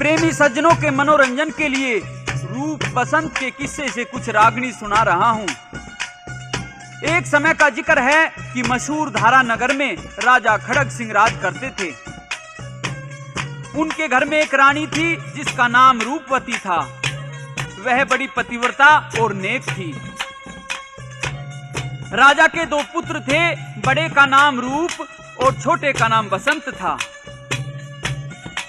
प्रेमी सज्जनों के मनोरंजन के लिए रूप बसंत के किस्से से कुछ रागनी सुना रहा हूं। एक समय का जिक्र है कि मशहूर धारा नगर में राजा खड़ग सिंह राज करते थे। उनके घर में एक रानी थी जिसका नाम रूपवती था। वह बड़ी पतिव्रता और नेक थी। राजा के दो पुत्र थे, बड़े का नाम रूप और छोटे का नाम बसंत था।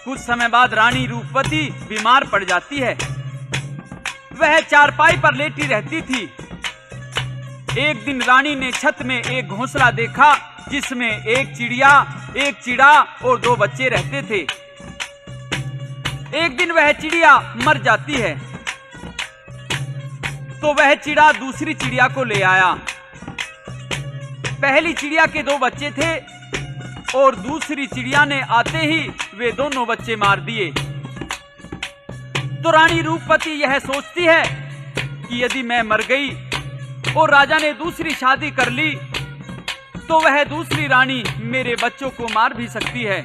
कुछ समय बाद रानी रूपवती बीमार पड़ जाती है। वह चारपाई पर लेटी रहती थी। एक दिन रानी ने छत में एक घोंसला देखा जिसमें एक चिड़िया, एक चिड़ा और दो बच्चे रहते थे। एक दिन वह चिड़िया मर जाती है तो वह चिड़ा दूसरी चिड़िया को ले आया। पहली चिड़िया के दो बच्चे थे और दूसरी चिड़िया ने आते ही वे दोनों बच्चे मार दिए। तो रानी रूपवती यह सोचती है कि यदि मैं मर गई और राजा ने दूसरी शादी कर ली तो वह दूसरी रानी मेरे बच्चों को मार भी सकती है।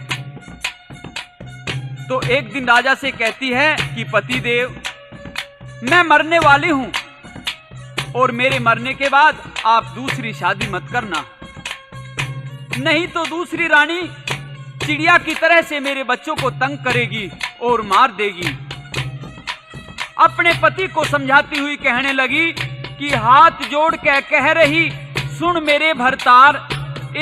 तो एक दिन राजा से कहती है कि पतिदेव, मैं मरने वाली हूं और मेरे मरने के बाद आप दूसरी शादी मत करना, नहीं तो दूसरी रानी चिड़िया की तरह से मेरे बच्चों को तंग करेगी और मार देगी। अपने पति को समझाती हुई कहने लगी कि हाथ जोड़ के कह रही, सुन मेरे भरतार,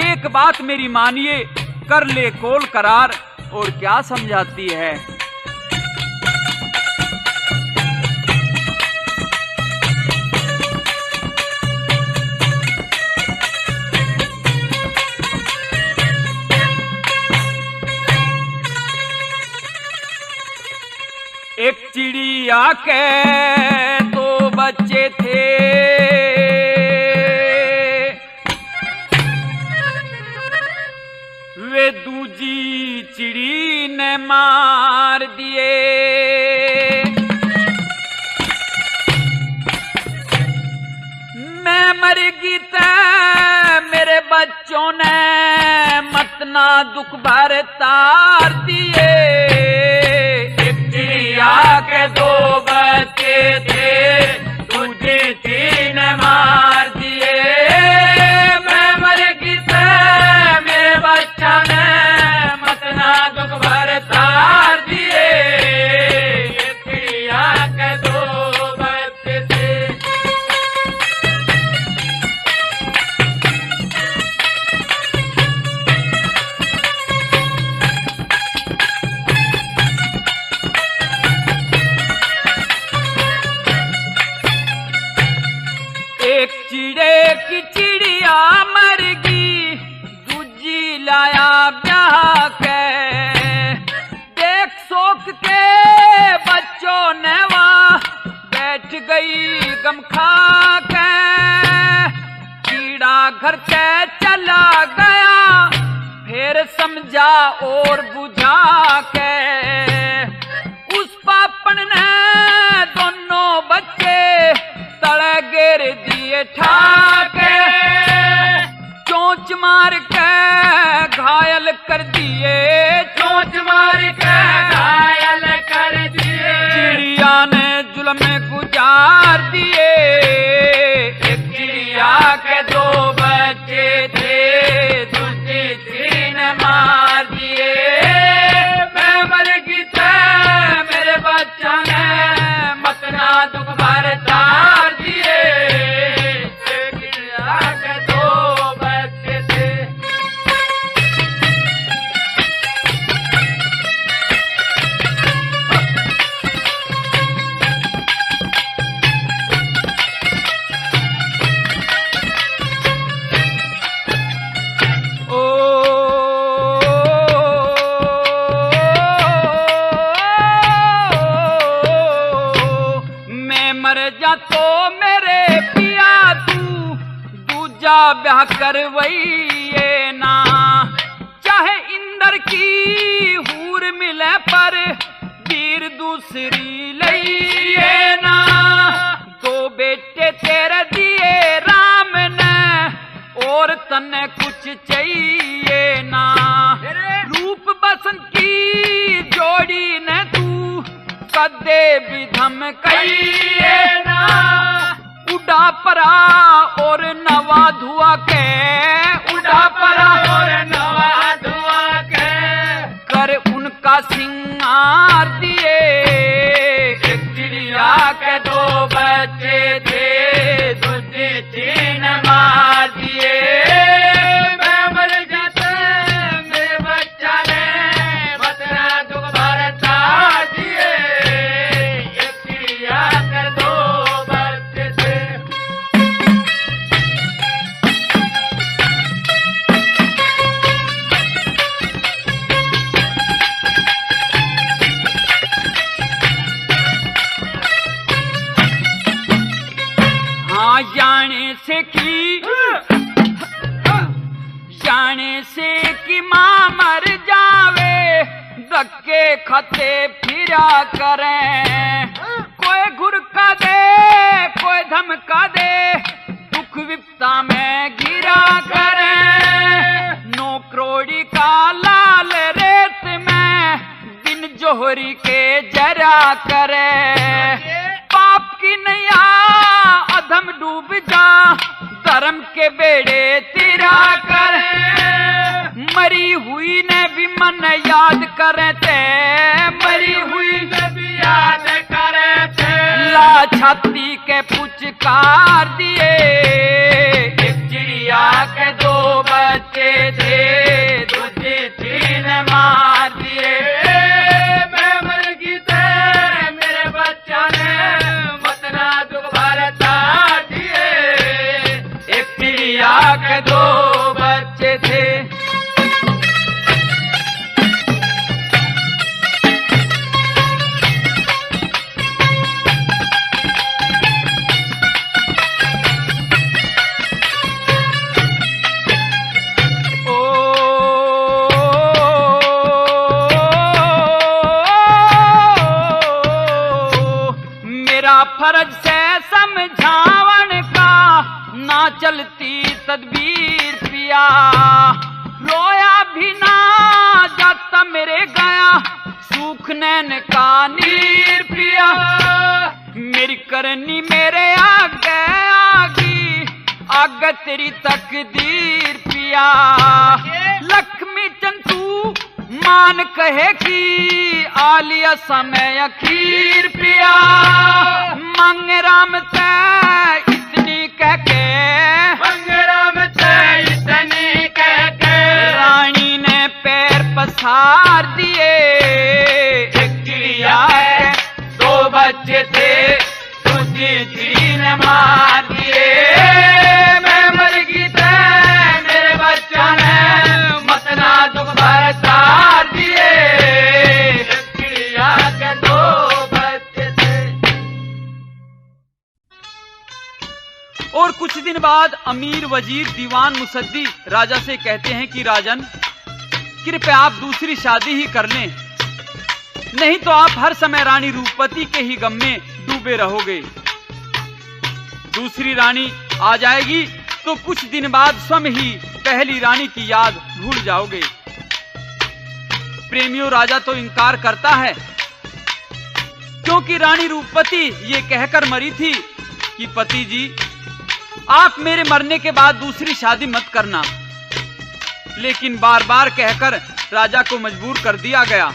एक बात मेरी मानिए, कर ले कोल करार। और क्या समझाती है। एक चिड़िया के दो बच्चे थे, वे दूजी चिड़ी ने मार दिए। मैं मर गई तो मेरे बच्चों ने मत ना दुख भर तार दिए। एक चिड़िया के दो बच्चे थे, दूजी चिड़ी ने मार दिए। मैं मर गई तो मेरे बच्चा ने मत ना दुख भर तार दिए। एक चिड़िया के दो बच्चे थे। एक चिड़े की चिड़िया मर गई, दूजी लाया ब्याह के। देख शोक के बच्चों ने वहाँ बैठ गई गम खा के। कीड़ा घर के चला गया, फिर समझा और बुझा के। उस पापन ने दोनों बच्चे तले गिर दिए ठाके। चोंच मार के घायल कर दिए, चोंच मार के घायल कर दिए। चिड़िया ने जुल्म गुजार दिए। एक चिड़िया के दो बच्चे थे, दूसरी चिड़ी ने मार दिए। मैं मर गई तो मेरे बच्चा ने मत ना दुख भर तार दिए। एक चिड़िया के दो बच्चे थे। जा तो मेरे पिया तू दूजा ब्याह करवइए ना। चाहे इंद्र की हूर मिले पर वीर दूसरी लइए ना। दो बेटे तेरे दिए राम ने और तने कुछ चाहिए ना। रूप बसंत की जोड़ी ने तू कदे भी धमकइए ना, उड़ा परा और नवा धुआ के, उड़ा परा और नवा धुआ के, कर उनका सिंगार दिए। एक चिड़िया के दो बच्चे थे, दूजे चीन मार दिए। मैं मर जाता मेरे बच्चा ने बतना दुख भरता दिए। एक चिड़िया के दो बच्चे थे। हाँ जाने से कि माँ मर जावे, धक्के खाते फिरा करें। कोई घुरका दे कोई धमका दे, दुख विपदा में गिरा करें। नौकरोड़ी का लाल रेत में दिन जोहरी के जरा करे। पाप की नैया अधम डूब जा, धर्म के बेड़े तेरा कर। मरी हुई ने भी मन याद करे थे, मरी हुई ने भी याद करे थे। ला छाती के पुचकार दिए। एक चिड़िया के दो बच्चे थे, दूजे तीन मार दिए। मैं मर गई तेरे मेरे बच्चा ने मतना दुख भरता दिए। एक चिड़िया के दो बच्चे थे। फर्ज से समझावन का ना चलती तदबीर पिया। रोया भी ना जाता मेरे गया, सूख नैन का नीर पिया। मेरी करनी मेरे आगे आगी, आगे तेरी तकदीर पिया। लक्ष्मी चंदू मान कहे कि आलिया समय अखीर पिया। मंग राम ते इतनी कह के, मंग राम ते इतनी कह के, रानी ने पैर पसार दिए। एक चिड़िया है दो बच्चे थे, तुझे चिड़ी ने मार दिए। मैं मर गई थे मेरे बच्चा ने मतना दुख भरता दिए। चिड़िया के दो बच्चे थे। और कुछ दिन बाद अमीर वजीर दीवान मुसद्दी राजा से कहते हैं कि राजन कृपया आप दूसरी शादी ही कर लें, नहीं तो आप हर समय रानी रूपवती के ही गम में डूबे रहोगे। दूसरी रानी आ जाएगी तो कुछ दिन बाद स्वयं ही पहली रानी की याद भूल जाओगे। प्रेमियों राजा तो इनकार करता है, क्योंकि रानी रूपवती ये कहकर मरी थी कि पति जी आप मेरे मरने के बाद दूसरी शादी मत करना। लेकिन बार बार कहकर राजा को मजबूर कर दिया गया,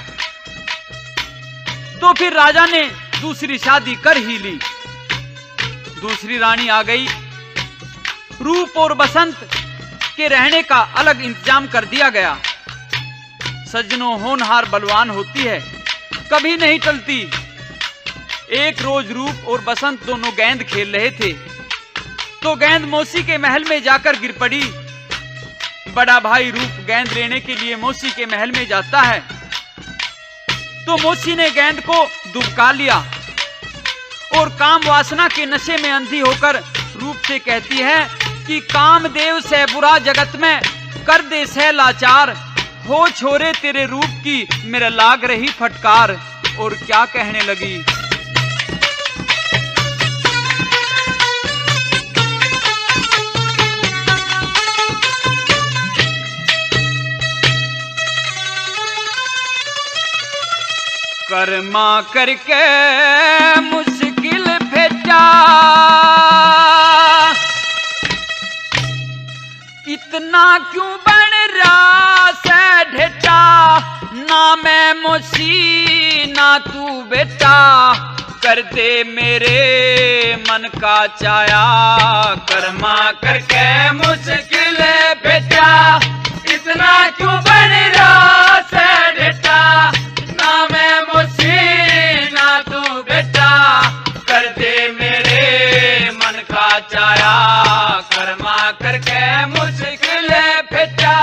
तो फिर राजा ने दूसरी शादी कर ही ली। दूसरी रानी आ गई। रूप और बसंत के रहने का अलग इंतजाम कर दिया गया। सज्जनों होनहार बलवान होती है, कभी नहीं टलती। एक रोज रूप और बसंत दोनों गेंद खेल रहे थे, तो गेंद मौसी के महल में जाकर गिर पड़ी। बड़ा भाई रूप गेंद लेने के लिए मौसी के महल में जाता है, तो मौसी ने गेंद को दुबका लिया और काम वासना के नशे में अंधी होकर रूप से कहती है कि कामदेव से बुरा जगत में कर दे से लाचार, हो छोरे तेरे रूप की मेरा लाग रही फटकार। और क्या कहने लगी, कर्मा करके मुश्किल भेजा, इतना क्यों बन रहा से ढेटा, ना मैं मोसी ना तू बेटा, कर दे मेरे मन का चाया। कर्मा करके मुश्किल भेजा, इतना क्यों बन रहा से ढेटा, ना मैं मोसी ना तू बेटा, कर दे मेरे मन का चाया। कर्मा करके मुश्किल भेजा।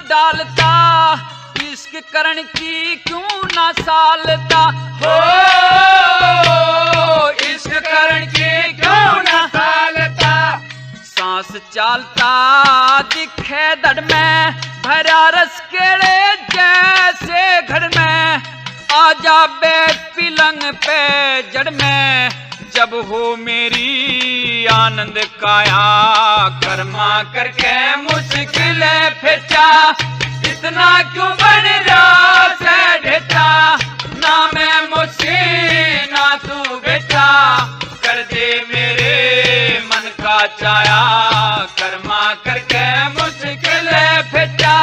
डालता इश्क करण की क्यों ना सालता, हो इश्क करण की क्यों ना सालता, सांस चालता दिखे दड़ में, भरा रस केड़े जैसे घर में, आजा बैठ पिलंग पे जड़ में, जब हो मेरी आनंद काया। कर्मा करके मुश्किल फेंचा, इतना क्यों बन रहा से ढेटा, ना मैं मुझसे ना तू बेटा, कर दे मेरे मन का चाया। कर्मा करके मुश्किल फेंचा।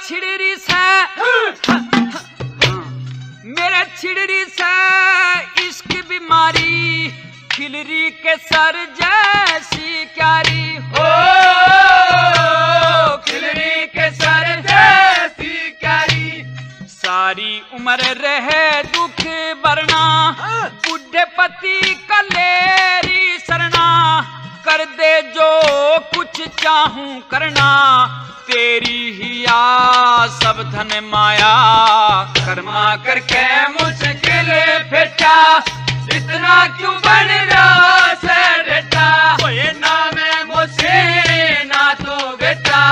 छिड़री से मेरे छिड़री से इश्क बीमारी, खिलरी के सर जैसी क्यारी, हो खिलरी के सर जैसी क्यारी, सारी उम्र रहे दुख बरना, बुढ़े पति कलेरी सरना, कर दे जो कुछ चाहूं करना, तेरी ही आ सब धन माया। कर्मा करके मुश्किल फेंचा, इतना क्यों बन रहा से ढेटा, ना मैं मुझसे ना तू बेटा,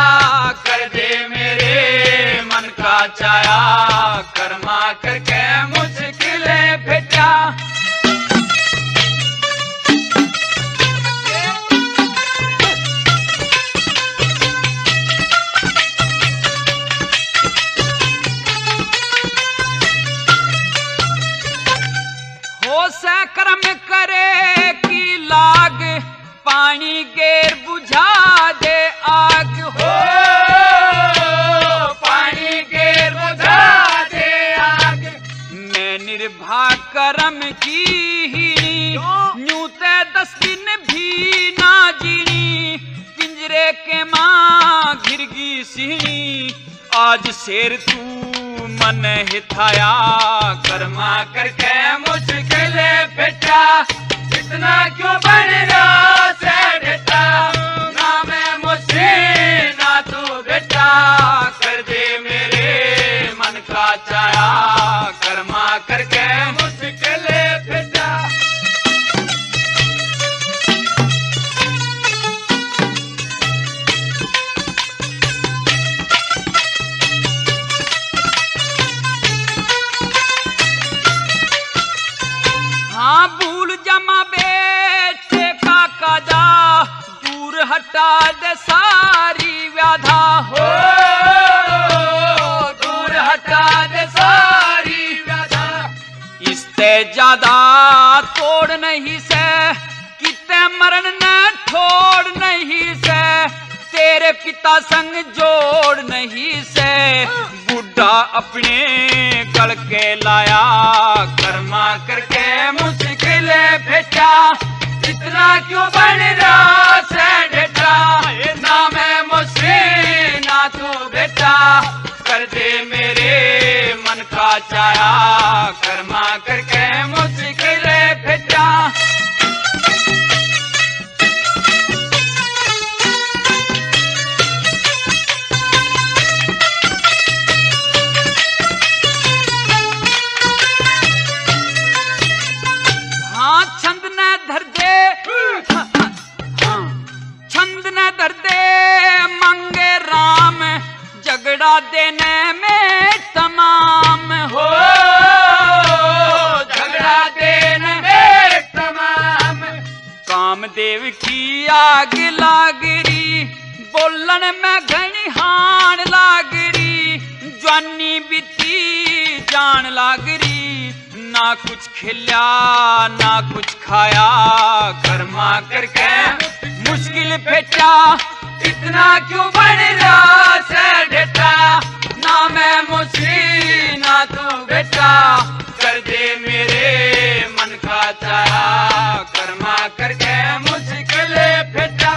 कर दे मेरे मन का चाया। कर्मा करके मुश्किल फेंचा। कर्म करे की लाग, पानी गेर बुझा दे आग, हो पानी गेर बुझा दे आग, मैं निर्भा कर्म की ही यूं ते 10 दिन भी ना जीनी, पिंजरे के मां घिरगी सिहनी, आज शेर तू मन हिथाया। कर्मा करके मुश्किल फेंचा, इतना क्यों बन रहा से ढेटा, ना मैं मुझसे ना तू बेटा, कर दे मेरे मन का चाया। कर्मा करके मुश्किल फेंचा। हाँ भूल जमा बेटे का काजा, दूर हटा दे सारी व्याधा, हो दूर हटा दे सारी व्याधा, इससे ज्यादा तोड़ नहीं से, कितने मरण न छोड़ नहीं से, तेरे पिता संग जोड़ नहीं से, बुढ़ा अपने गल के लाया। कर्मा करके मुश्किल फेंचा, इतना क्यों बन रहा से ढेटा, ना मैं मुझसे ना तू बेटा, कर दे मेरे मन का चाया। कर्मा करके मुश्किल फेंचा। कर दे मंगे राम, झगड़ा देने में तमाम हो, झगड़ा देने में तमाम। कामदेव की आग लागरी, बोलन में घनी हान लागरी, जवानी बीती जान लागरी, ना कुछ खिल्या ना कुछ खाया, कर्मा करके मुश्किल फेटा, इतना क्यों बढ़ रहा से डेटा, ना मैं मुझी ना तू बेटा, कर दे मेरे मन का चाहा, कर्मा करके मुश्किल फेटा।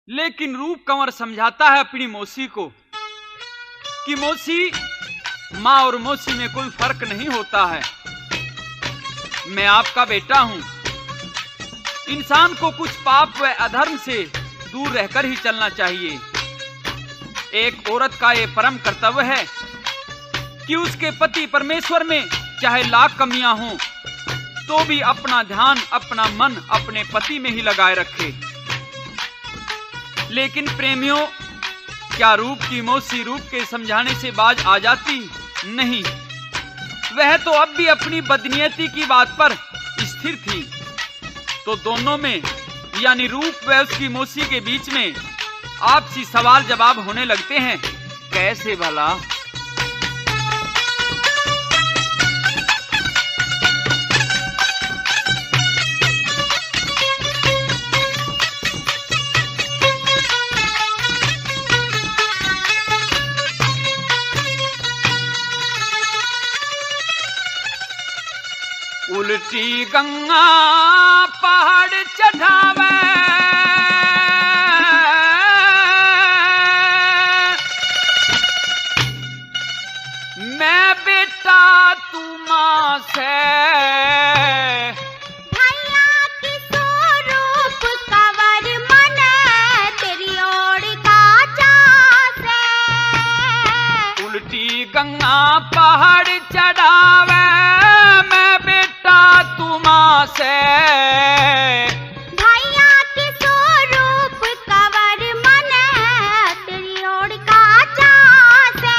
लेकिन रूप कंवर समझाता है अपनी मौसी को कि मौसी, माँ और मौसी में कोई फर्क नहीं होता है, मैं आपका बेटा हूं। इंसान को कुछ पाप व अधर्म से दूर रहकर ही चलना चाहिए। एक औरत का यह परम कर्तव्य है कि उसके पति परमेश्वर में चाहे लाख कमियां हों तो भी अपना ध्यान, अपना मन अपने पति में ही लगाए रखे। लेकिन प्रेमियों, क्या रूप की मौसी रूप के समझाने से बाज आ जाती? नहीं, वह तो अब भी अपनी बदनीयती की बात पर स्थिर थी। तो दोनों में यानी रूप व उसकी मौसी के बीच में आपसी सवाल जवाब होने लगते हैं। कैसे भला? उल्टी गंगा पहाड़ चढ़ावे, मैं बेटा तू मां से, भैया की स्वरूप कंवर मन तेरी ओर का चासे। उल्टी गंगा पहाड़ चढ़ावे, मैं बेटा तू मां से, भैया की स्वरूप कंवर मन तेरी ओर का चासे।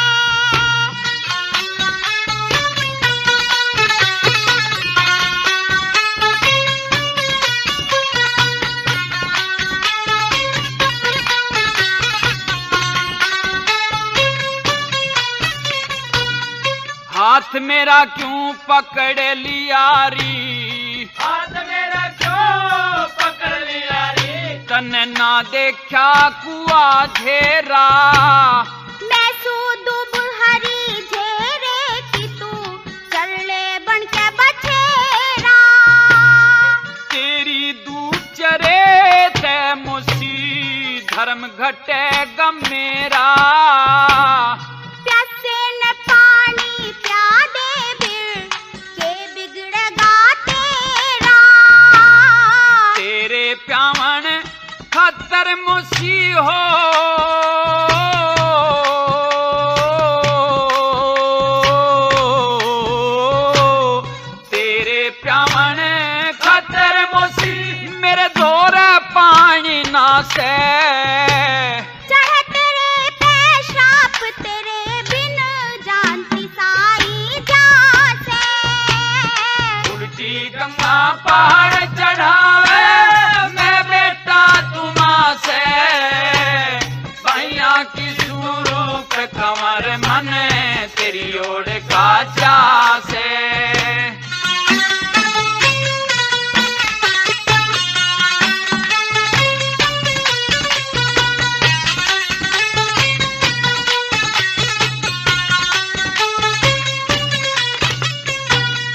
हाथ मेरा क्यों पकड़ लियारी, हाथ मेरा क्यों पकड़ लिया रे, तने ना देखा कुआ घेरा, मैं सुदुब हरी झेरे की तू चले बन के बछेरा। तेरी दूध चरे ते मुसी, धर्म घटेगा मेरा, प्यासे न पानी प्या दे बिर के बिगड़ेगा तेरा। तेरे प्यावन खतर मुसी हो, तेरे प्यावन खतर मुसी, मेरे दौर पानी ना से, चाहे तेरे पेशाब तेरे बिन जानती साई जासे। उल्टी गंगा पहाड़ चढ़ावे, मैं बेटा तुमा से, भैया की स्वरूप कंवर मन तेरी ओर का चासे।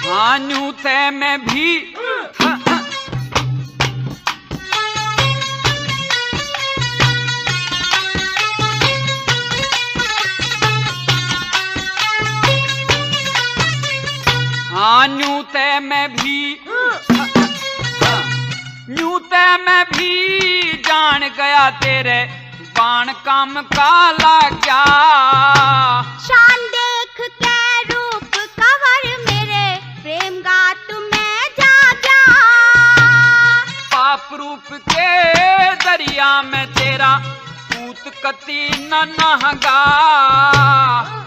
हाँ न्यू थे मैं भी हाँ न्यू ते मैं भी न्यू ते मैं भी जान गया तेरे बाण काम काला क्या। शान देख के रूप कंवर मेरे प्रेम गात में जाग्या। पाप रूप के दरिया में तेरा पूत कति न नहगा।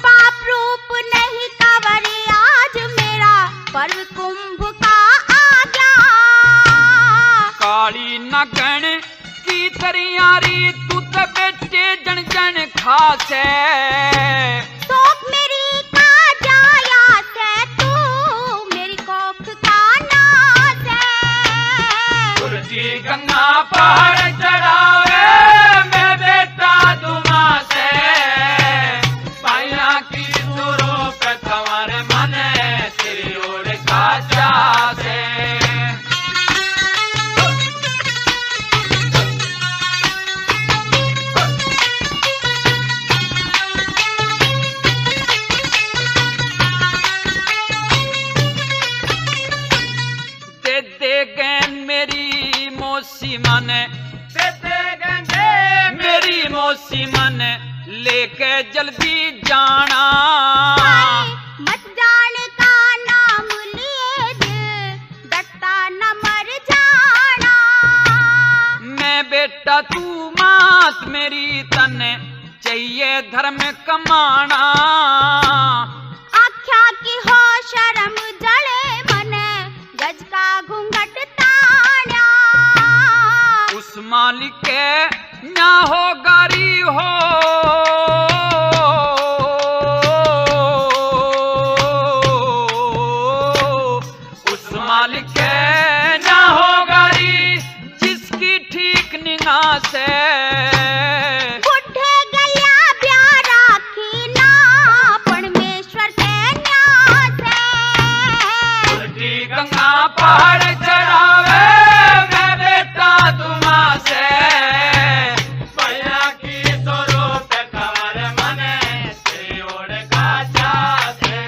पाप रूप नहीं कांवरी आज मेरा, पर्व कुंभ का आ गया। काली नगन की तरियारी तू तो बेटे जन जन खासे। शोक मेरी का जाया से, तू मेरी कोख का नाश है। तुलसी गंगा पहाड़ चढ़ावे मैं बेटा तुमा से। पाया की स्वरूप कंवर मन तेरी ओर का चासे। मेरी मौसी मन, मेरी मौसी मन लेके जल्दी जाना। मत जान का नाम लिए दिल, डरता न मर जाना। मैं बेटा तू मात मेरी तन चाहिए धर्म कमाना। आख्या की हो शर्म जड़े मन, गज का घूंघट ताना। उस मालिक के ना हो गारी हो, उस मालिक के ना हो गारी जिसकी ठीक निगाह से। बुढ़े गया प्यारा की ना, परमेश्वर के न्यास है। तुलसी गंगा पहाड़ चढ़ावे मैं बेटा तुमा से। पाया की स्वरूप कंवर मन तेरी ओर का चासे।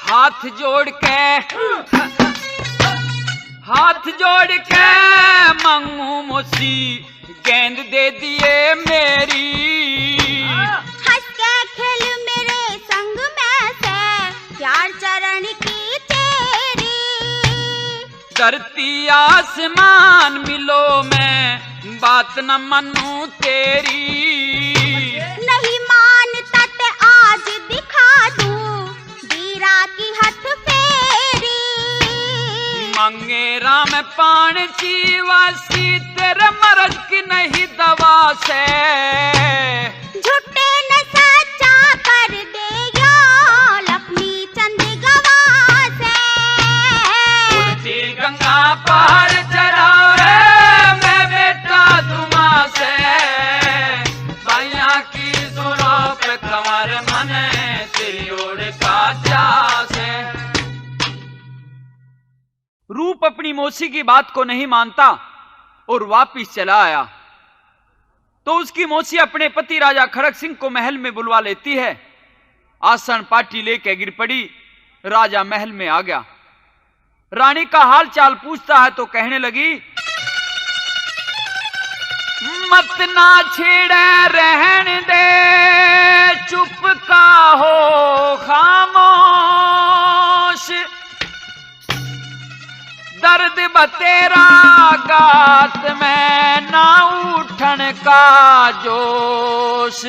हाथ जोड़ के, हाथ जोड़ के मंगू मौसी गेंद दे दिए मेरी। हंस के खेल मेरे संग में से, प्यार चरण की तेरी। धरती आसमान मिलो मैं बात न मनू तेरी। नहीं मानता ते आज दिखा दूं, बीरा की हथ फेरी। मंगे राम पान वासी तेरे मरज की नहीं दवा से। झूठे न सच्चा कर दे या लक्ष्मी चंद गवा से। तुलसी गंगा पहाड़ चढ़ावे मैं बेटा तुमा से। पाया की स्वरूप कंवर मन तेरी ओर का चासे। रूप अपनी मौसी की बात को नहीं मानता और वापिस चला आया तो उसकी मौसी अपने पति राजा खड़क सिंह को महल में बुलवा लेती है। आसन पाटी लेके गिर पड़ी, राजा महल में आ गया। रानी का हाल चाल पूछता है तो कहने लगी, मत ना छेड़े रहन दे, चुप का हो खामोश। दर्द बतेरा गात में ना उठन का जोश।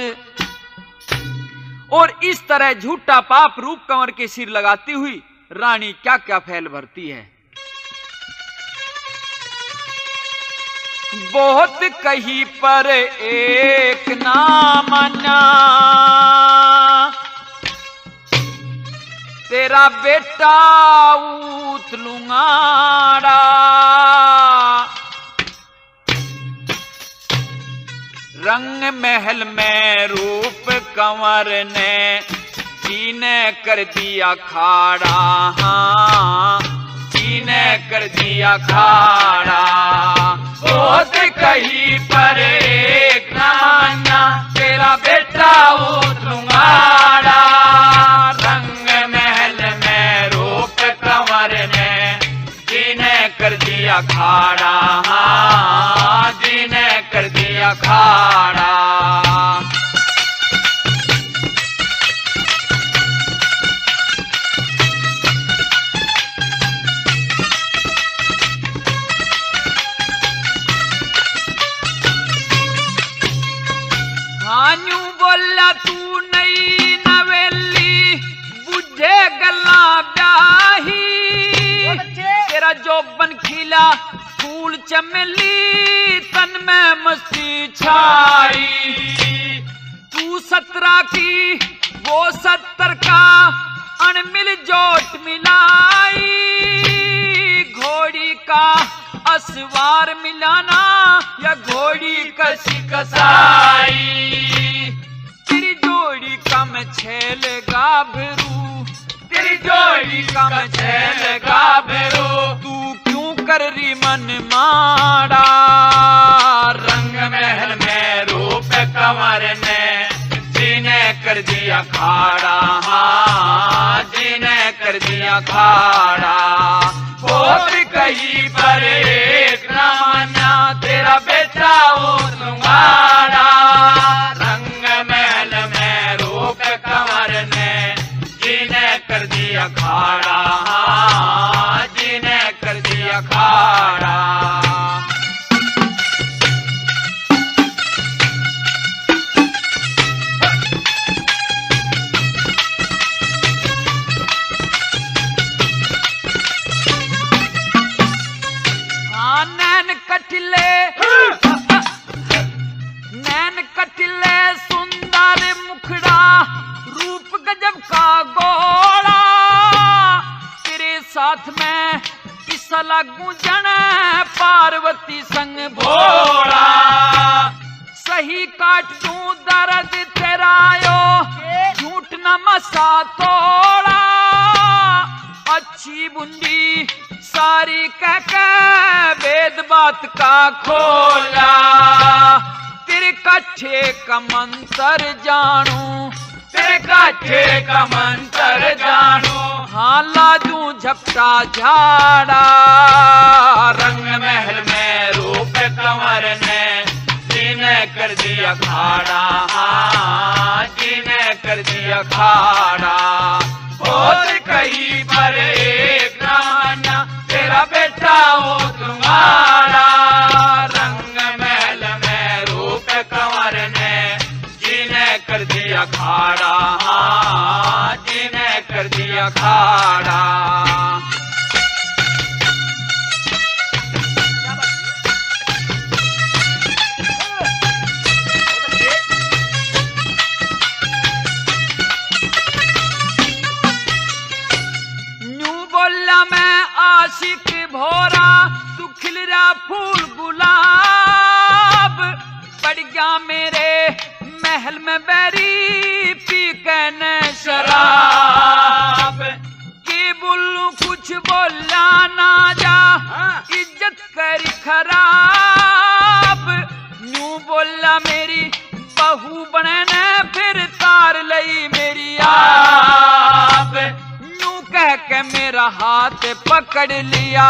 और इस तरह झूठा पाप रूप कंवर के सिर लगाती हुई रानी क्या क्या फैल भरती है। बहुत कही पर एक ना मना, तेरा बेटा ऊत लूंगाड़ा। रंग महल में रूप कंवर ने जीने कर दिया खाड़ा। हाँ, जीने कर दिया खाड़ा। बहुत कही पर एक ना माना, तेरा बेटा ऊत लूंगाड़ा। रंग महल में रूप कंवर ने जीने कर दिया खाड़ा। हाँ, जीने कर दिया अखाड़ा। हान्यू बोला तू नई नवेली बुझे गल्ला ब्याही, तेरा जोबन खिला फूल चमेली तन में मस्ती छाई। तू 17 की वो 70 का अणमिल जोट मिलाई, घोड़ी का असवार मिलाना या घोड़ी कसी कसाई। तेरी जोड़ी का मैं छेल गाभरू, तेरी जोड़ी का मैं छेल गाभरू, तू क्यों कर रही मन माड़ा। रंग महल में रूप कंवर ने जीने कर दिया खाड़ा, हाँ जीने कर दिया खाड़ा। बहुत कहीं पर एक न माना तेरा बेटा वो तुम्हारा। रंग महल में रूप कंवर ने जीने कर दिया खाड़ा, हाँ जीने कर दिया खाड़ा। नैन कटिले सुंदर मुखड़ा रूप गजब का गोला, तेरे साथ में किसा लागू जन पार्वती संग भोला। सही काट दूं दर्द तेरा यो झूठ न मसा तोड़ा। अच्छी बुंदी सारी कह के वेद बात का खोला। तेरे काठे का मंत्र जानू, तेरे काठे का मंत्र जानू, हाँ लादू झपटा झाड़ा। रंग महल में रूप कंवर ने जीने कर दिया खाड़ा, हाँ जीने कर दिया खाड़ा। बहुत कहीं पर एक न माना तेरा बेटा वो तुम्हारा। रंग महल में रूप कंवर ने जीने कर दिया खाड़ा, हाँ जीने कर दिया खाड़ा। मैं आशिक भोरा तू खिल रहा फूल गुलाब, पड़ गया मेरे महल में बैरी पी कहने शराब। के बोलूं कुछ बोला ना जा इज्जत कर खराब। न्यू बोला मेरी बहू बने ने फिर तार लई मेरी आप। कह के मेरा हाथ पकड़ लिया,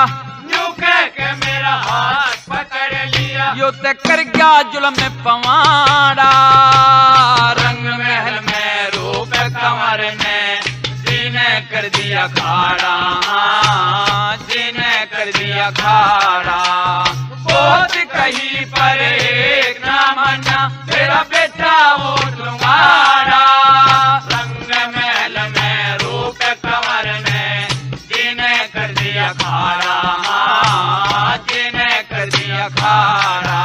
यूं कह के मेरा हाथ पकड़ लिया, यो ते कर गया जुल्म में पवाड़ा। रंग महल में रूप कंवर ने जीने कर दिया खाड़ा, जीने कर दिया खाड़ा। बहुत कहीं पर एक न माना तेरा बेटा वो तुम्हारा। रंग महल में रूप कंवर ने जीने कर दिया खाड़ा, जीने कर दिया खाड़ा।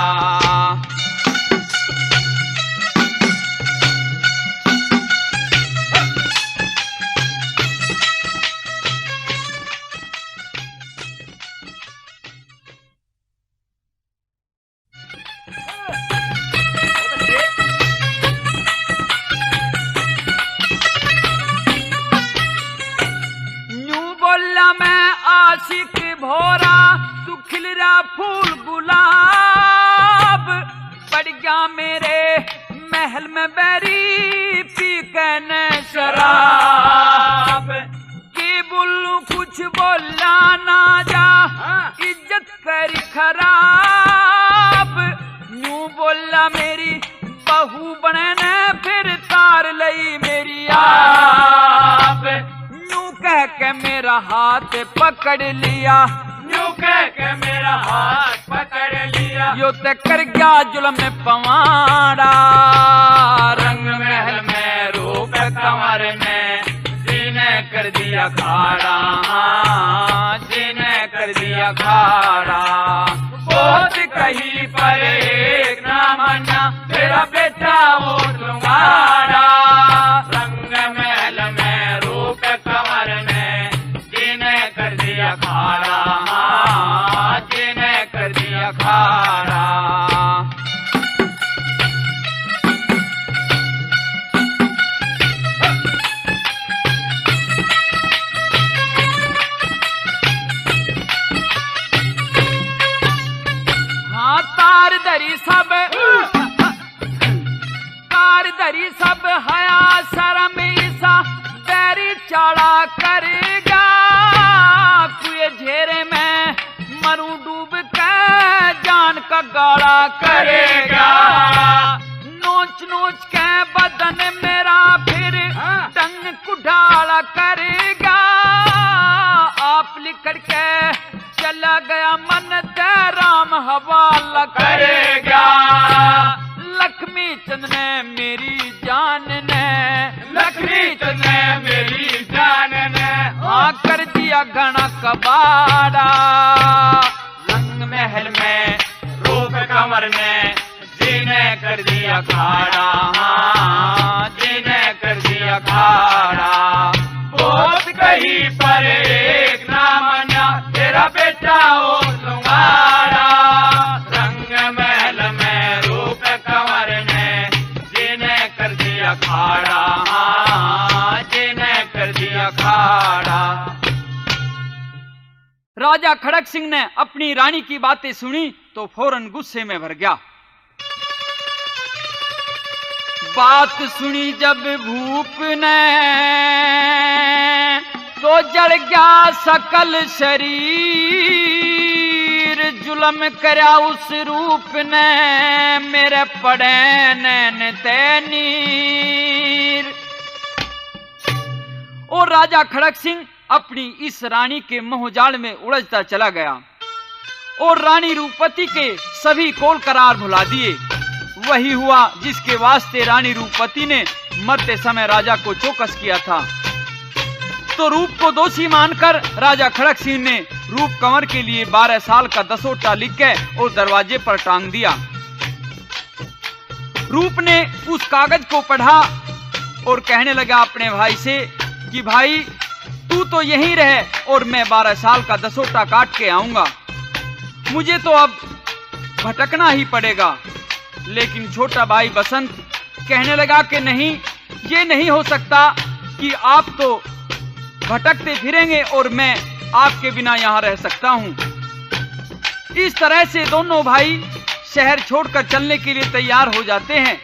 आशिक भोरा तू खिल रहा फूल गुलाब, पड़ गया मेरे महल में बैरी पी कहने शराब। के बोलूं कुछ बोला ना जा इज्जत कर खराब। न्यू बोल अल्लाह मेरी बहू बने ने फिर तार लई मेरी आप। यूं कह के मेरा हाथ पकड़ लिया, यूं कह के मेरा हाथ पकड़ लिया। यो ते कर गया जुल्म पवाड़ा, रंग महल में रूप कंवर में जीने कर दिया खाड़ा, जीने कर दिया खाड़ा। बहुत कहीं पर एक ना माना तेरा बेटा वो तुम्हारा। रंग महल में रूप कंवर में जीने कर दिया खाड़ा, जीने कर दिया खाड़ा। तार दरी सब हया शर्म ईसा बैरी चाड़ा करेगा। कुए घेरे में मरू डूब के जान का गाड़ा करेगा। नोच नोच के बदन मेरा फिर टंग कुढ़ाड़ा करेगा। आप लिखड़ के चला गया मन ते राम हवाला करेगा। लक्ष्मी चंद ने मेरी जान ने, लक्ष्मी चंद ने मेरी जान ने कर दिया घना कबाड़ा। रंग महल में रूप कंवर ने जीने कर दिया खाड़ा, जीने कर दिया खाड़ा। बहुत कहीं पर एक ना माना तेरा बेटा वो तुम्हारा। रंग महल में रूप कंवर ने जीने कर दिया खाड़ा, जीने कर दिया खाड़ा। राजा खड़क सिंह ने अपनी रानी की बातें सुनी तो फौरन गुस्से में भर गया। बात सुनी जब भूप ने तो जड़ गया सकल शरीर। जुल्म करया उस रूप ने मेरे पड़े नैन तैनीर। और राजा खड़क सिंह अपनी इस रानी के मोहजाल में उलझता चला गया और रानी रूपवती के सभी कौल करार भुला दिए। वही हुआ जिसके वास्ते रानी रूपवती ने मरते समय राजा को चौकस किया था। तो रूप को दोषी मानकर राजा खड़क सिंह ने रूप कंवर के लिए 12 साल का दसोटा लिख के और दरवाजे पर टांग दिया। रूप ने उस कागज को पढ़ा और कहने लगा अपने भाई से कि भाई तू तो यहीं रहे और मैं 12 साल का दसोटा काट के आऊंगा। मुझे तो अब भटकना ही पड़ेगा। लेकिन छोटा भाई बसंत कहने लगा कि नहीं, ये नहीं हो सकता कि आप तो भटकते फिरेंगे और मैं आपके बिना यहाँ रह सकता हूँ। इस तरह से दोनों भाई शहर छोड़कर चलने के लिए तैयार हो जाते हैं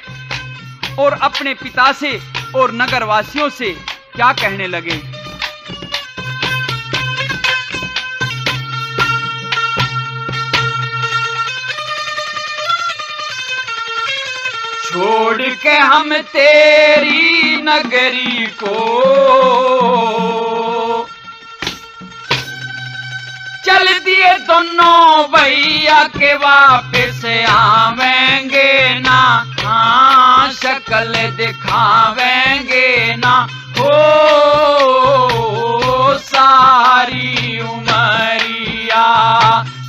और अपने पिता से और नगरवासियों से क्या कहने लगे। छोड़ के हम तेरी नगरी को चल दिए दोनों भैया के वापस आवेंगे ना। हाँ शक्ल दिखावेंगे ना हो सारी उमरिया।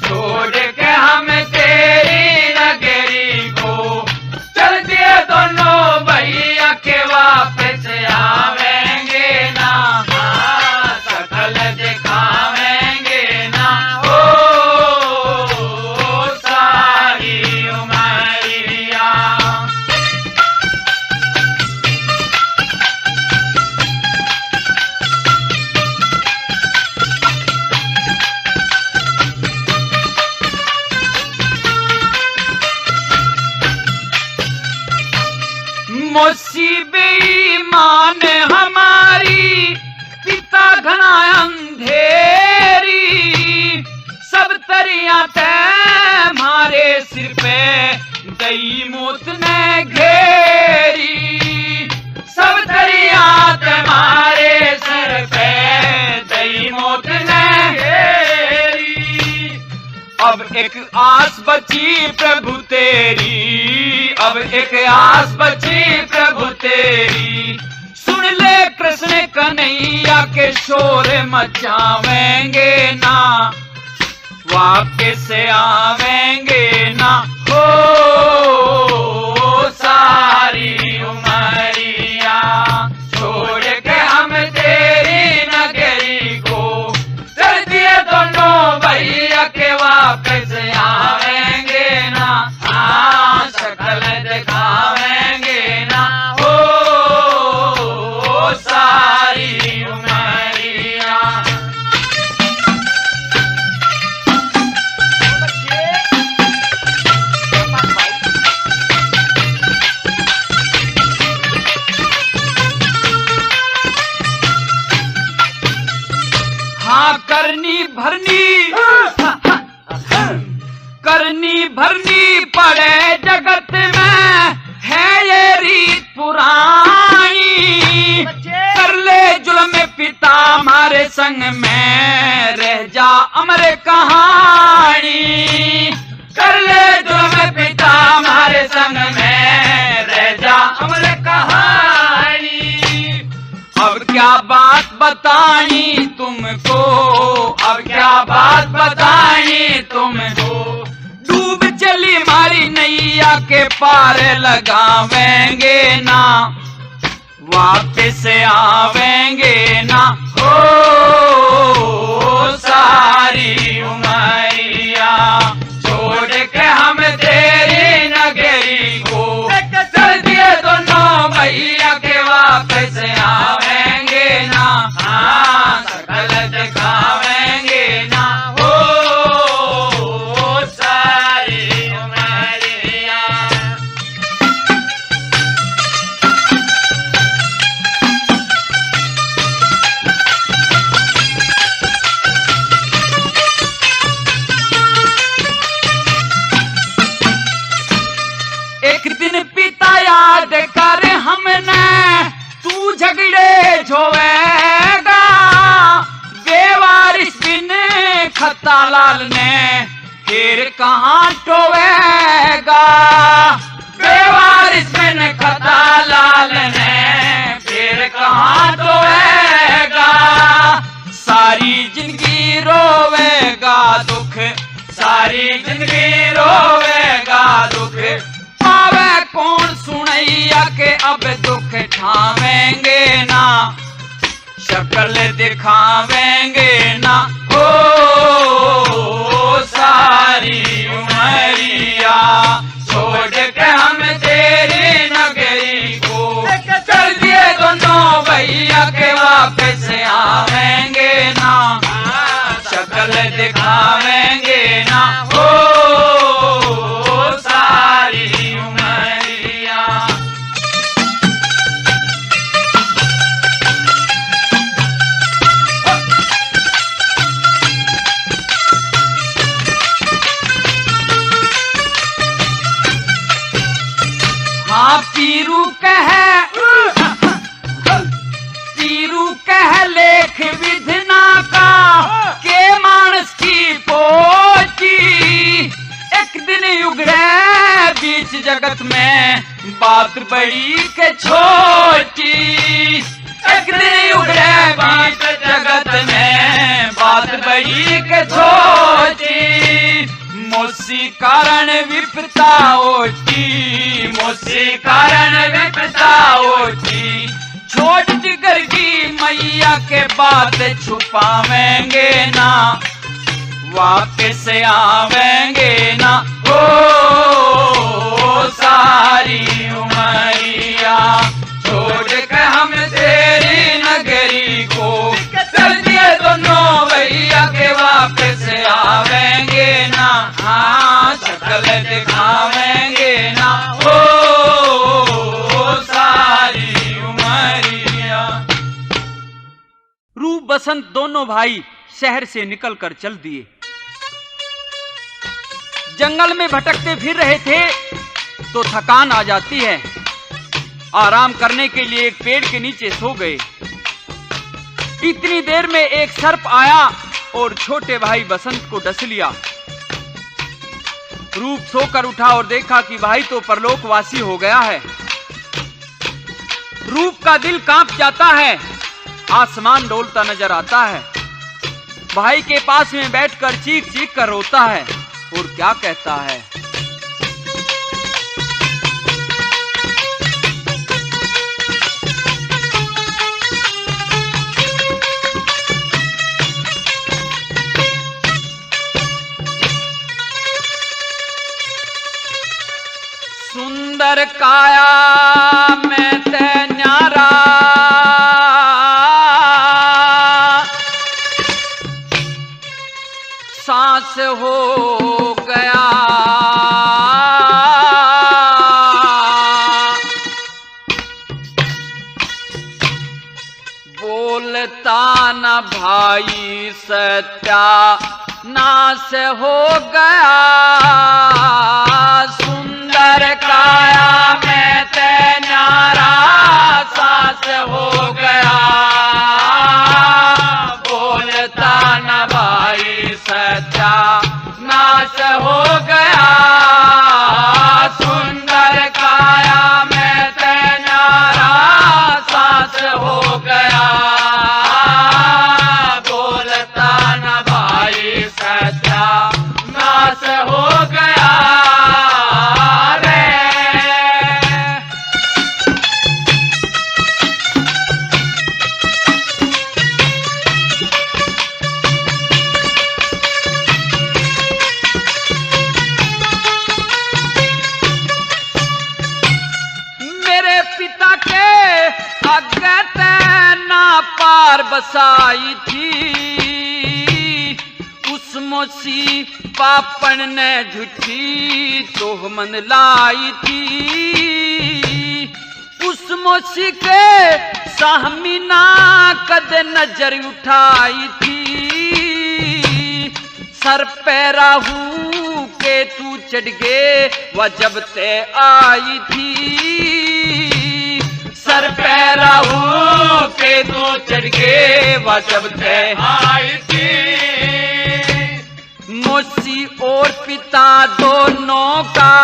छोड़ के हम तेरी नगरी को चल दिए दोनों भैया के वापस आवेंगे ना। हाँ शक्ल दिखावेंगे ना हो सारी उमरिया। मुसीबी मान हमारी पिता घना अंधेरी। सब तरिया ते मारे सिर पे दई मौत ने घेरी, सब दरिया तुम्हारे सर पे दई मौत ने घेरी। अब एक आस बची प्रभु तेरी, अब एक आस बची प्रभु तेरी। सुन ले कृष्ण कन्हैया के शोर मचावेंगे ना, वापस आवेंगे ना हो सारी उमरिया, छोड़ के हम तेरी नगरी को। कर दिए दोनों भैया के वापस आवेंगे ना, हाँ शक्ल दिखावेंगे ना हो सारी उमरिया। हाँ करनी भरनी पड़े जगत में है ये रीत पुरानी। कर ले जुल्म पिता हमारे संग में रह जा अमर कहानी। कर ले जुल्म पिता हमारे संग में रह जा अमर कहानी। अब क्या बात बताई तुमको, अब क्या बात बताई तुमको। डूब चली मारी नैया के पार लगावेंगे ना, वापस आवेंगे ना हो सारी उमरिया, छोड़ के हम तेरी नगरी को। कर दिए दोनों भैया के वापस आवेंगे ना, हाँ शकल दिखावेंगे ना हो सारी उमरिया। एक दिन पिता याद कर हमने, तू झगड़े झोवेगा। बेवारिस बिन खत्ता लाल ने फिर कहाँ टोवेगा। बेवारिस बिन खत्ता लाल ने फिर कहाँ टोवेगा। सारी जिंदगी रोवेगा दुख, सारी जिंदगी रोवेगा दुख। पावे कौन सुनैया के अब दुख ठावेंगे ना, शक्ल दिखावेंगे ना हो सारी उमरिया, छोड़ के हम तेरी नगरी को। कर दिए दोनों भैया के वापस आवेंगे ना, शक्ल दिखावेंगे ना हो सारी उमरिया। हाँ पीरू कह लेख विधना का के मानस की पोची। एक दिन उगड़े बीच जगत में बात बड़ी के छोटी। एक दिन उगड़े बीच जगत में बात बड़ी के छोटी। मोसी कारण विपता होती, मोसी कारण विपता होती। छोट जिगर की मैया के बात छुपावेंगे ना, वापस आवेंगे ना हो सारी उमरिया, छोड़ के हम तेरी नगरी को। कर दिए दोनों भैया के वापस आवेंगे ना, हाँ शक्ल दिखावेंगे ना हो सारी उमरिया। रूप बसंत दोनों भाई शहर से निकलकर चल दिए। जंगल में भटकते फिर रहे थे तो थकान आ जाती है। आराम करने के लिए एक पेड़ के नीचे सो गए। इतनी देर में एक सर्प आया और छोटे भाई बसंत को डस लिया। रूप सोकर उठा और देखा कि भाई तो परलोकवासी हो गया है। रूप का दिल कांप जाता है, आसमान डोलता नजर आता है। भाई के पास में बैठकर चीख चीख कर रोता है और क्या कहता है। सुंदर काया में ते न्यारा, सांस हो गया। बोलता न भाई सत्या नाश हो गया। सुंदर काया में ते न्यारा, सांस हो गया। बोलता न भाई सच्चा नाश हो गया। सुंदर काया में ते न्यारा, सांस हो गया। बोलता न भाई सच्चा नाश हो गया। पार बसाई थी उस मोसी पापन ने झूठी तोहमन लाई थी। उस मोसी के साहमीना कद नजर उठाई थी। सर पे राहू के तू चढ़ गे वह जब ते आई थी। सर पे राहू के तू चढ़ गे वह जब ते आई थी। मोसी और पिता दोनों का,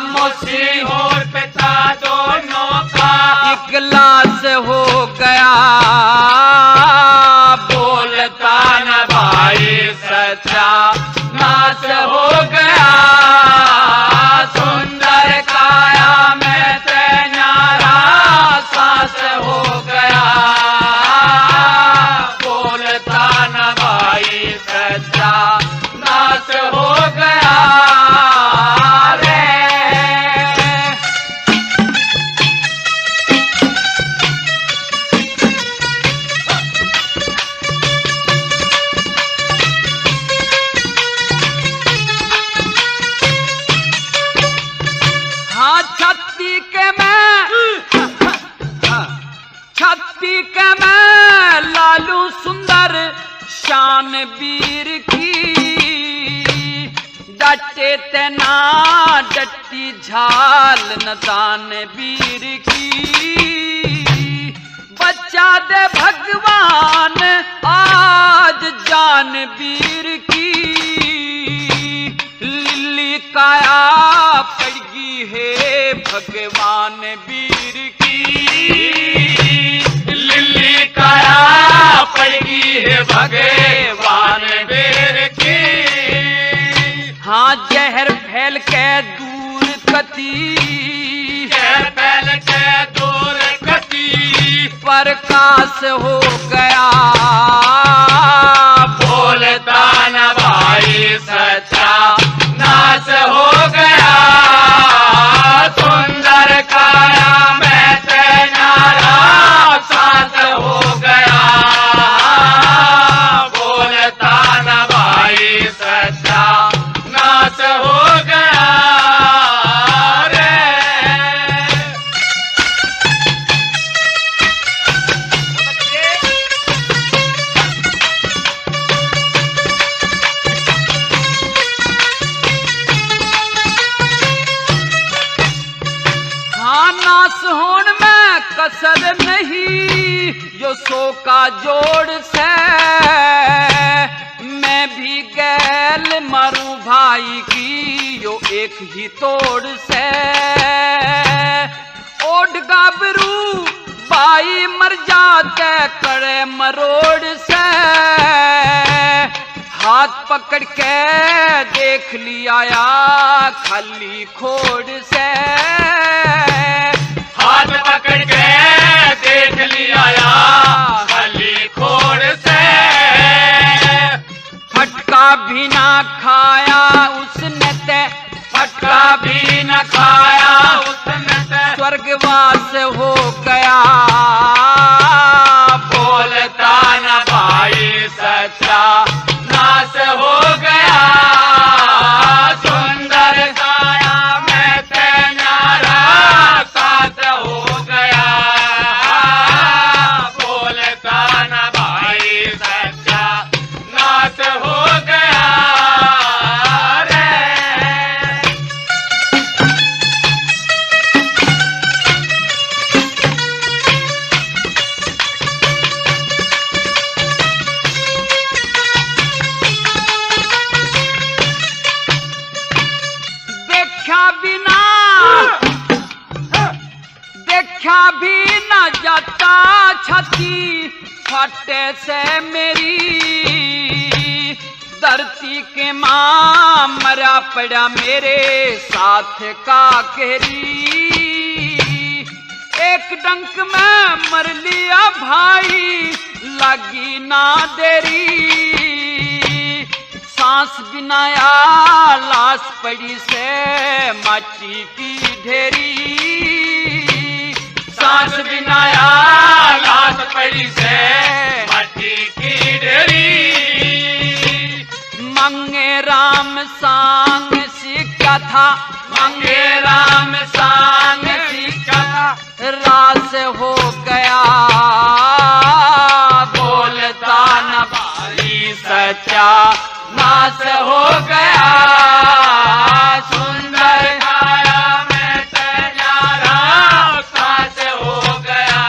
मोसी और पिता दोनों का एक लाश हो गया। बोलता न भाई सच्चा नाश हो गया। सुंदर काया में ते न्यारा, सांस हो गया। बोलता न भाई सच्चा नाश हो गया। हाँ छत्ती के मैं लालू सुंदर शान वीर की। डटे तेना डट्टी झाल नदान वीर की। बच्चा दे भगवान आज जान वीर की। लिल्ली काया पड़गी है भगवान वीर की। लिल्ली काया पड़गी है भगवान वीर की। हाँ जहर फैल के दूर कती, जहर फैल के दूर कती। प्रकाश हो गया। बोलता न भाई सच्चा नाश हो गया। सुंदर काया में ते न्यारा, सांस हो गया। बोलता न भाई सच्चा नाश हो गया। नास होण में कसर नहीं, यो सो का जोड़ से मैं भी गैल मरूं भाई की, यो एक ही तोड़ से। ओढ़ गाबरू बाई मर जाते करे मरोड़ से, हाथ पकड़ के देख लिया या खाली खोड़ से, हाथ पकड़ के देख लिया या खाली खोड़ से। फटका भी ना खाया उसने ते, फटका भी न खाया उसने ते, स्वर्गवास हो गया। बोलता न भाई सच्चा नाश हो गया। सुंदर काया में ते न्यारा साथ हो गया। बोलता न भाई सच्चा नाश हो गया रे। देखा भी न जाता छाती फटे से मेरी, धरती के मां मरा पड़ा मेरे साथ का केरी। एक डंक में मर लिया भाई लगी ना देरी, सांस बिनाया लाश पड़ी से माटी की ढेरी। सांस बिनाया लाश पड़ी से मट्टी की ढेरी। मंगे राम सांग सीखा था, मंगे राम सांग सीखा था, रास हो गया। बोलता न भाई सच्चा नाश हो गया। सुंदर काया में ते न्यारा साथ हो गया।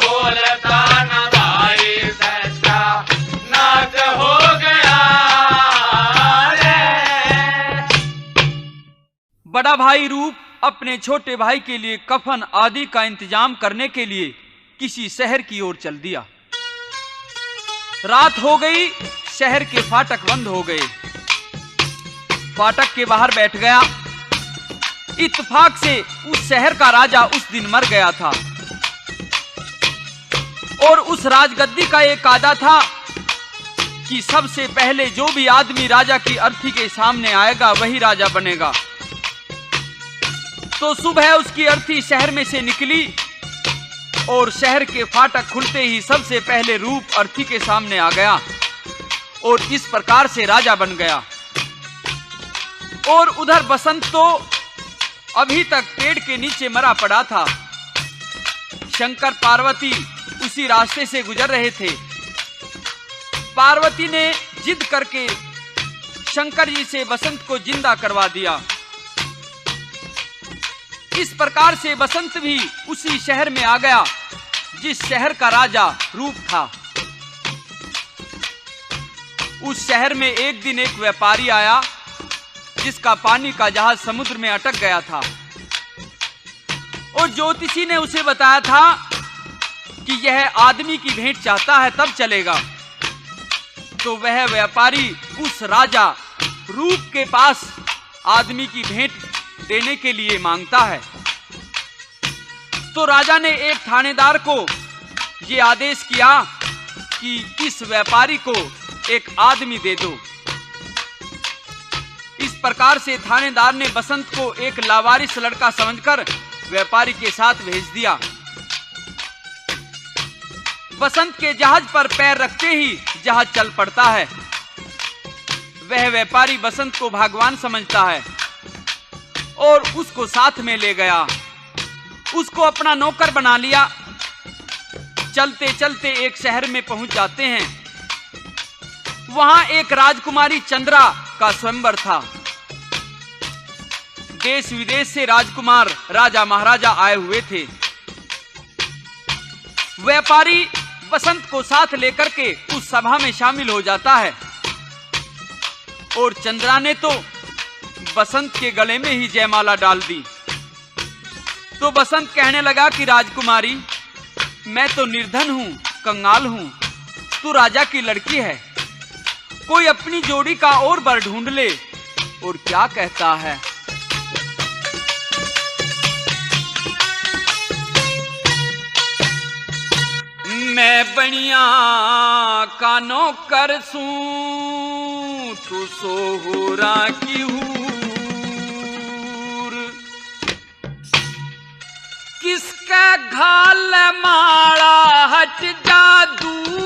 बोलता न भाई सच्चा नाश हो गया रे। बड़ा भाई रूप अपने छोटे भाई के लिए कफन आदि का इंतजाम करने के लिए किसी शहर की ओर चल दिया। रात हो गई, शहर के फाटक बंद हो गए। फाटक के बाहर बैठ गया। इत्तेफाक से उस शहर का राजा उस दिन मर गया था और उस राजगद्दी का एक कायदा था कि सबसे पहले जो भी आदमी राजा की अर्थी के सामने आएगा वही राजा बनेगा। तो सुबह उसकी अर्थी शहर में से निकली और शहर के फाटक खुलते ही सबसे पहले रूप अर्थी के सामने आ गया और इस प्रकार से राजा बन गया। और उधर बसंत तो अभी तक पेड़ के नीचे मरा पड़ा था। शंकर पार्वती उसी रास्ते से गुजर रहे थे। पार्वती ने जिद करके शंकर जी से बसंत को जिंदा करवा दिया। इस प्रकार से बसंत भी उसी शहर में आ गया जिस शहर का राजा रूप था। उस शहर में एक दिन एक व्यापारी आया जिसका पानी का जहाज समुद्र में अटक गया था और ज्योतिषी ने उसे बताया था कि यह आदमी की भेंट चाहता है तब चलेगा। तो वह व्यापारी उस राजा रूप के पास आदमी की भेंट देने के लिए मांगता है। तो राजा ने एक थानेदार को यह आदेश किया कि इस व्यापारी को एक आदमी दे दो। इस प्रकार से थानेदार ने बसंत को एक लावारिस लड़का समझकर व्यापारी के साथ भेज दिया। बसंत के जहाज पर पैर रखते ही जहाज चल पड़ता है। वह व्यापारी बसंत को भगवान समझता है और उसको साथ में ले गया, उसको अपना नौकर बना लिया। चलते चलते एक शहर में पहुंच जाते हैं। वहां एक राजकुमारी चंद्रा का स्वयंवर था। देश विदेश से राजकुमार, राजा महाराजा आए हुए थे। व्यापारी बसंत को साथ लेकर के उस सभा में शामिल हो जाता है और चंद्रा ने तो बसंत के गले में ही जयमाला डाल दी। तो बसंत कहने लगा कि राजकुमारी, मैं तो निर्धन हूं, कंगाल हूं, तू राजा की लड़की है, कोई अपनी जोड़ी का और वर ढूंढ ले। और क्या कहता है, मैं बनिया का नौकर सूं, तू सोहरा की हूर, किसका घाल माड़ा हट जा दूर।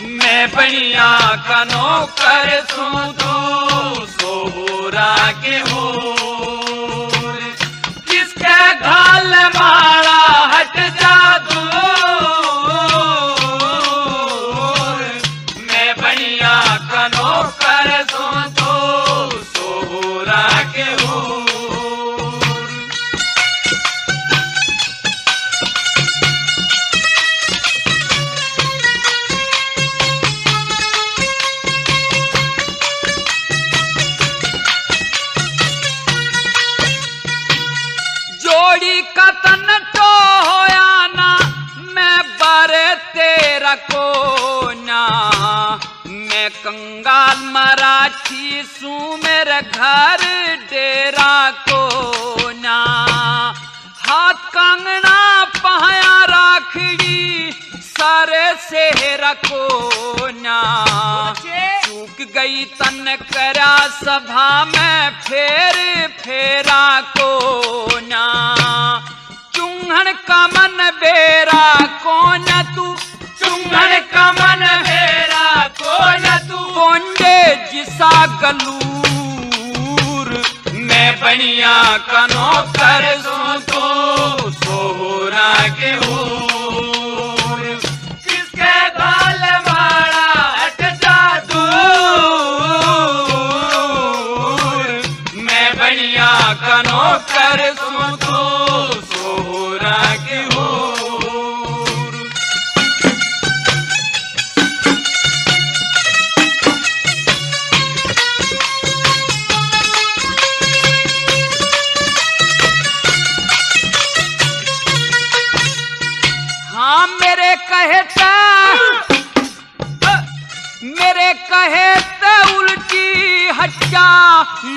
मैं बनिया का नौकर सूं, तू सोहरा की हूर, किसका घाल माड़ा हट जा दूर। मैं बनिया का नौकर सूं, तू सोहरा की हूर। जोड़ी का तन तो होया ना, मैं बारे तेरा को ना, मैं कंगाल मराठी सूं, मेरे घर डेरा को ना। हाथ कंगना पहाया राखड़ी, सारे सेहरा को ना। चूक गई तन करा सभा में, फेर फेरा को ना। चुंगन का मन बेरा कौन तू, चुंगन का मन बेरा कौन तू। पोंडे जिसा गलूर, मैं बनिया का नौकर सूं, तू सोहरा के हूर, किसके घाल माड़ा हट जा दूर। मैं बनिया का नौकर सूं, तू सोहरा की हूर। हाँ मेरे कहते उल्टी हट्टा,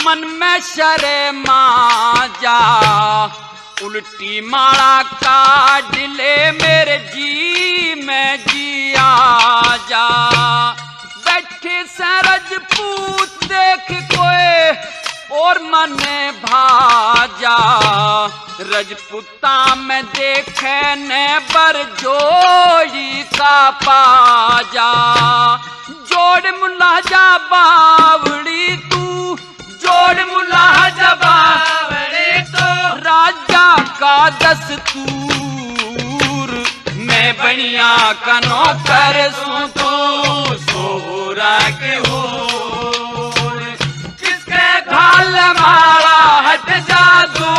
मन में शर्मा जा। उल्टी माड़ा काट ले, मेरे जी में जिया जा। बैठे सरजपूत देख कोई और मन भाजा, रजपुता में देखे ने बर जोड़ी का पाजा। जोड़ मुलाजा बावड़ी तू, जोड़ मुलाजा बावड़ी तू, राजा का दस्तूर। मैं बनिया का नौकर सूं, तू सोहरा के हूर, किसके घाल माड़ा हट जा दूर।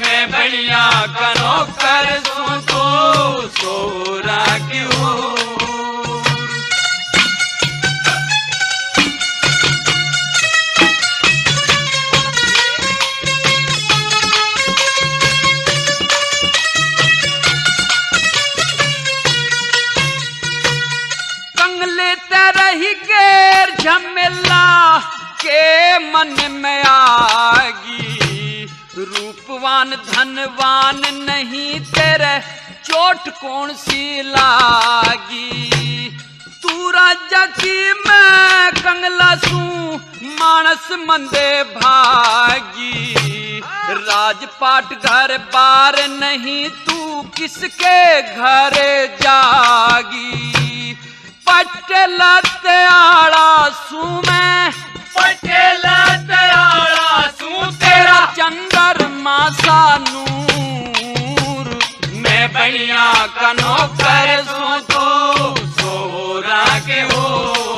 मैं बनिया का नौकर सूं, तू सोहरा की हूर। झमेला के मन में आगी, रूपवान धनवान नहीं तेरे चोट कौन सी लागी। तू राजा की मैं कंगला सूं, मानस मंदे भागी। राजपाट घर बार नहीं, तू किसके घर जागी। पटेला त्याड़ा सूं मैं, पटेला त्याड़ा सूं, तेरा चंद्रमा सा नूर। मैं बनिया का नौकर सूं, तू सोहरा के हूर।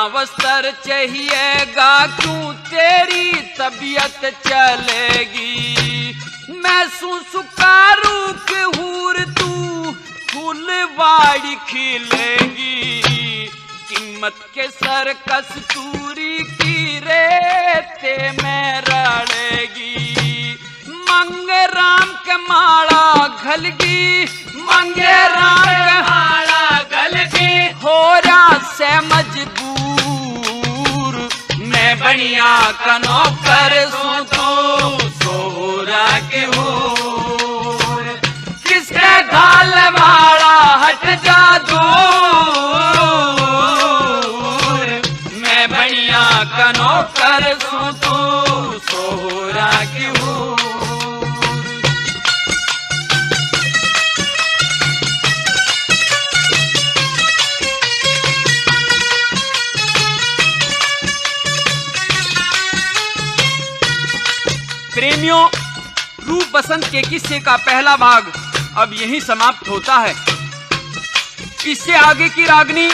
वस्त्र चाहिएगा, क्यों तेरी तबीयत चलेगी। मैं सुकारू के हूर तू फूलवाड़ी खिलेगी, कीमत के सर कस्तूरी की रेते में रड़ेगी। मंगे राम के माला घलगी, मंगे राम के माला गलगी, हो रहा से मजबूर। मैं बनिया का नौकर सू तू सोहरा के हूर। किसके घाल माला हट जा दूर, मैं बनिया का नौकर सू तू सोहरा के हूर। प्रेमियों, रूप बसंत के किस्से का पहला भाग अब यहीं समाप्त होता है। इससे आगे की रागनी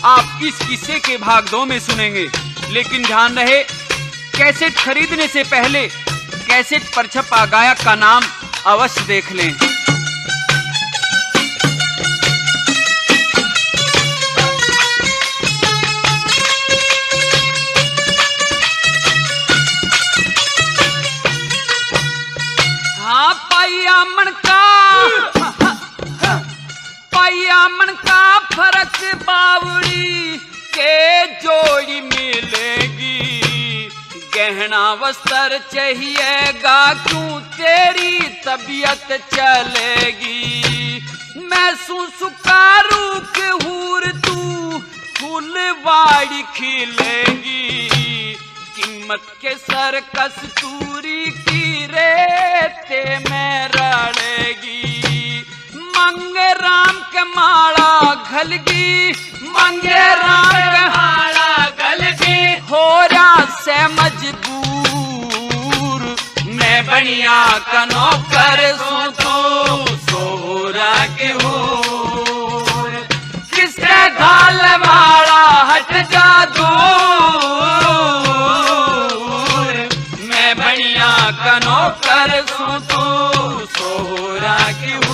आप इस किस्से के भाग 2 में सुनेंगे। लेकिन ध्यान रहे, कैसेट खरीदने से पहले कैसेट पर छपा गायक का नाम अवश्य देख लें। हाँ पाइया मन का फर्क बावड़ी के जोड़ी मिलेगी। गहना वस्त्र चाहिएगा, क्यों तेरी तबीयत चलेगी। मैं सुकारू के हूर तू फूलवाड़ी खिलेगी, कीमत के सर कस्तूरी की रेते में रड़ेगी। मंगे राम के माला घलगी, मंगे राम के माला गलगी, हो रहा से मजबूर। मैं बनिया का नौकर सू तू सोहरा के हूर। किसके घाल माला हट जा दूर, मैं बनिया का नौकर सू तू सोहरा के हूर।